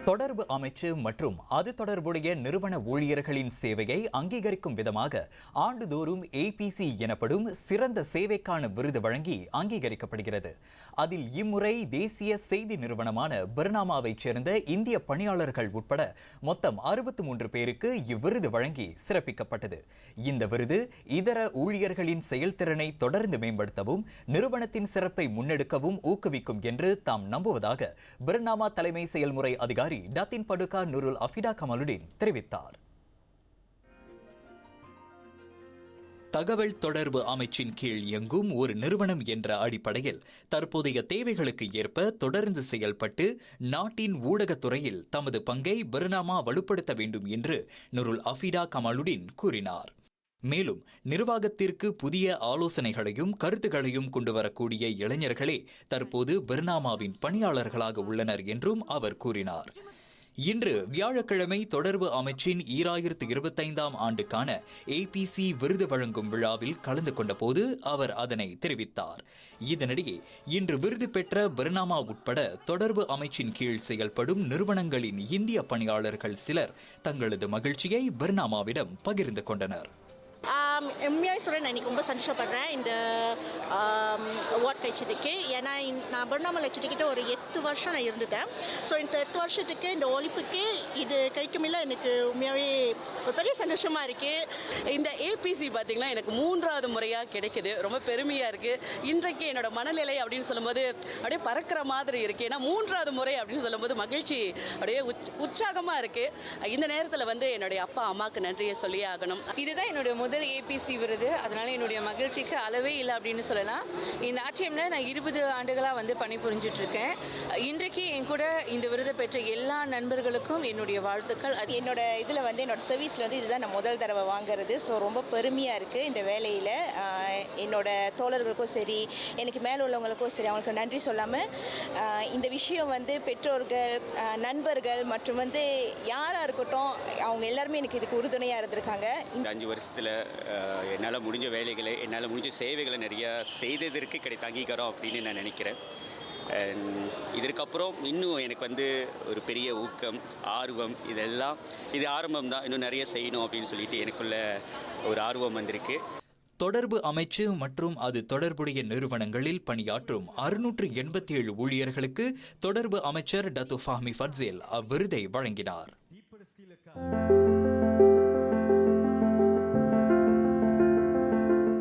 தொடர்பு அமைச்சு மற்றும் அது தொடர்புடைய நிறுவன ஊழியர்களின் சேவையை அங்கீகரிக்கும் விதமாக ஆண்டுதோறும் ஏபிசி எனப்படும் சிறந்த சேவைக்கான விருது வழங்கி அங்கீகரிக்கப்படுகிறது. அதில் இம்முறை தேசிய செய்தி நிறுவனமான பர்னாமாவைச் சேர்ந்த இந்திய பணியாளர்கள் உட்பட மொத்தம் 63 பேருக்கு இவ்விருது வழங்கி சிறப்பிக்கப்பட்டது. இந்த விருது இதர ஊழியர்களின் செயல்திறனை தொடர்ந்து மேம்படுத்தவும் நிறுவனத்தின் சிறப்பை முன்னெடுக்கவும் ஊக்குவிக்கும் என்று தாம் நம்புவதாக பர்னாமா தலைமை செயல்முறை அதிகாரி டத்தின் படுகா நூருல் அஃபிடா கமலுடன் தெரிவித்தார். தகவல் தொடர்பு அமைச்சின் கீழ் இயங்கும் ஒரு நிறுவனம் என்ற அடிப்படையில் தற்போதைய தேவைகளுக்கு ஏற்ப தொடர்ந்து செயல்பட்டு நாட்டின் ஊடகத்துறையில் தமது பங்கை பர்னாமா வலுப்படுத்த வேண்டும் என்று நூருல் அஃபிடா கமலுடன் கூறினார். மேலும் நிர்வாகத்திற்கு புதிய ஆலோசனைகளையும் கருத்துக்களையும் கொண்டுவரக்கூடிய இளைஞர்களே தற்போது பர்னாமாவின் பணியாளர்களாக உள்ளனர் என்றும் அவர் கூறினார். இன்று வியாழக்கிழமை தொடர்பு அமைச்சின் 2025ஆம் ஆண்டுக்கான ஏபிசி விருது வழங்கும் விழாவில் கலந்து கொண்ட போது அவர் அதனை தெரிவித்தார். இதனிடையே இன்று விருது பெற்ற பர்னாமா உட்பட தொடர்பு அமைச்சின் கீழ் செயல்படும் நிறுவனங்களின் இந்திய பணியாளர்கள் சிலர் தங்களது மகிழ்ச்சியை பர்னாமாவிடம் பகிர்ந்து கொண்டனர். உண்மையாக சொல்ல நான் இன்றைக்கி ரொம்ப சந்தோஷப்படுறேன் இந்த அவார்ட் கிடைச்சதுக்கு. ஏன்னா நான் பர்னாமாவில் கிட்டத்தட்ட ஒரு 8 வருஷம் நான் இருந்துட்டேன். ஸோ இந்த 8 வருஷத்துக்கு இந்த ஒலிப்புக்கு இது கிடைக்குமில்ல எனக்கு உண்மையாகவே ஒரு பெரிய சந்தோஷமாக இருக்குது. இந்த ஏபிசி பார்த்திங்கன்னா எனக்கு 3வது முறையாக கிடைக்குது. ரொம்ப பெருமையாக இருக்குது. இன்றைக்கு என்னோட மனநிலை அப்படின்னு சொல்லும்போது அப்படியே பறக்கிற மாதிரி இருக்குது. ஏன்னா 3வது முறை அப்படின்னு சொல்லும்போது மகிழ்ச்சி அப்படியே உற்சாகமாக இருக்குது. இந்த நேரத்தில் என்னுடைய அப்பா அம்மாவுக்கு நன்றியை சொல்லியே ஆகணும். இதுதான் என்னுடைய முதல் ஏபிசி விருது. அதனால என்னுடைய மகிழ்ச்சிக்கு அளவே இல்லை அப்படின்னு சொல்லலாம். இந்த ஆர்டிஎம்ல நான் 20 ஆண்டுகளாக பணிபுரிஞ்சிட்டு இருக்கேன். இன்றைக்கு என் கூட இந்த விருதை பெற்ற எல்லா நண்பர்களுக்கும் என்னுடைய வாழ்த்துக்கள். என்னோட இதில் என்னோட சர்வீஸில் இதுதான் நான் முதல் தடவை வாங்குறது. ஸோ ரொம்ப பெருமையாக இருக்குது. இந்த வேலையில் என்னோட தோழர்களுக்கும் சரி எனக்கு மேலே உள்ளவங்களுக்கும் சரி அவங்களுக்கு நன்றி சொல்லாமல் இந்த விஷயம் பெற்றோர்கள் நண்பர்கள் மற்றும் யாராக இருக்கட்டும் அவங்க எல்லாருமே எனக்கு இதுக்கு உறுதுணையாக இருந்திருக்காங்க. இந்த 5 வருஷத்தில் என்னால் முடிஞ்ச வேலைகளை என்னால் முடிஞ்ச சேவைகளை நிறையா செய்ததற்கு கிடைத்த அங்கீகாரம் அப்படின்னு நான் நினைக்கிறேன். இதற்கப்புறம் இன்னும் எனக்கு ஒரு பெரிய ஊக்கம் ஆர்வம் இது ஆரம்பம் தான். இன்னும் நிறைய செய்யணும் அப்படின்னு சொல்லிட்டு எனக்குள்ள ஒரு ஆர்வம் வந்திருக்கு. தொடர்பு அமைச்சு மற்றும் அது தொடர்புடைய நிறுவனங்களில் பணியாற்றும் 687 ஊழியர்களுக்கு தொடர்பு அமைச்சர் டத்து ஃபாஹ்மி ஃபட்சேல் அவ்விருதை வழங்கினார்.